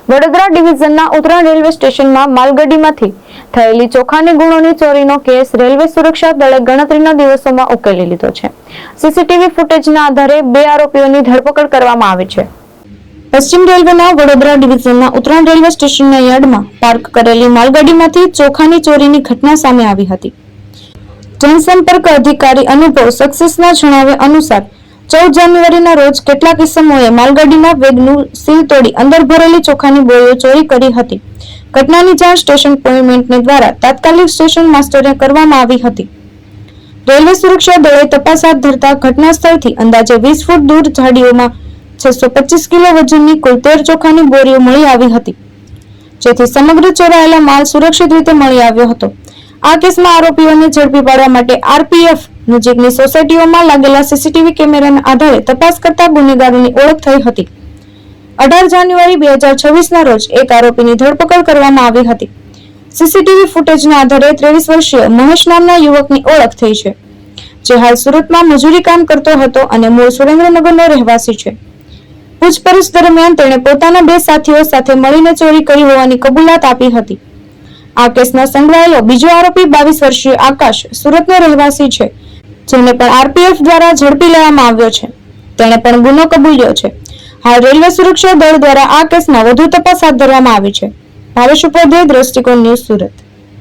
Vadodara ડિવિઝનના Uttarayan railway સ્ટેશનમાં માલગાડીમાંથી થયેલી ચોખાની ગુણોની ચોરીનો કેસ રેલવે સુરક્ષા દળે ગણતરીના દિવસોમાં ઉકેલી લીધો છે. સીસીટીવી ફૂટેજના આધારે 2 આરોપીઓની ધરપકડ કરવામાં આવી છે. પશ્ચિમ રેલવેના વડોદરા ડિવિઝનના ઉત્તરાયણ રેલવે સ્ટેશનના યાર્ડમાં પાર્ક કરેલી માલગાડીમાંથી ચોખાની ચોરીની ઘટના સામે આવી હતી. જનસંપર્ક અધિકારી અનુભવ સક્સેસના જણાવ્યા અનુસાર 14 જાન્યુઆરીના રોજ કેટલાક ઇસમોએ માલગાડીના વેગનું સીલ તોડી અંદર ભરેલી ચોખાની બોરીઓ ચોરી કરી હતી. ઘટનાની જાણ સ્ટેશન મેનેજમેન્ટ દ્વારા તાત્કાલિક સ્ટેશન માસ્ટરે કરવામાં આવી હતી. રેલવે સુરક્ષા દળે તપાસ હાથ ધરતા ઘટના સ્થળથી અંદાજે 20 ફૂટ દૂર ઝાડીઓમાં 625 કિલો વજનની કુલ 13 ચોખાની બોરીઓ મળી આવી હતી, જેથી સમગ્ર ચોરાયેલા માલ સુરક્ષિત રીતે મળી આવ્યો હતો. આ કેસમાં આરોપીઓને ઝડપી પાડવા માટે આરપીએફ નજીકની સોસાયટીઓમાં લાગેલા સીસીટીવી કેમેરાના આધારે તપાસ કરતા ગુનેગારોની ઓળખ થઈ હતી. 18 જાન્યુઆરી 2026ના રોજ એક આરોપીની ધરપકડ કરવામાં આવી હતી. સીસીટીવી ફૂટેજના આધારે 23 વર્ષીય મહેશ નામના યુવકની ઓળખ થઈ છે, જે હાલ સુરતમાં મજૂરી કામ કરતો હતો અને મૂળ સુરેન્દ્રનગરનો રહેવાસી છે. પૂછપરછ દરમિયાન તેણે પોતાના 2 સાથીઓ સાથે મળીને ચોરી કરી હોવાની કબૂલાત આપી હતી. આ કેસમાં સંકળાયેલો બીજો આરોપી 22 વર્ષીય આકાશ સુરતનો રહેવાસી છે, જેને પણ આરપીએફ દ્વારા ઝડપી લેવામાં આવ્યો છે. તેણે પણ ગુનો કબૂલ્યો છે. હાલ રેલવે સુરક્ષા દળ દ્વારા આ કેસમાં વધુ તપાસ હાથ ધરવામાં આવી છે. ભાવેશ ઉપાધ્યાય, દ્રષ્ટિકોણ ન્યૂઝ, સુરત.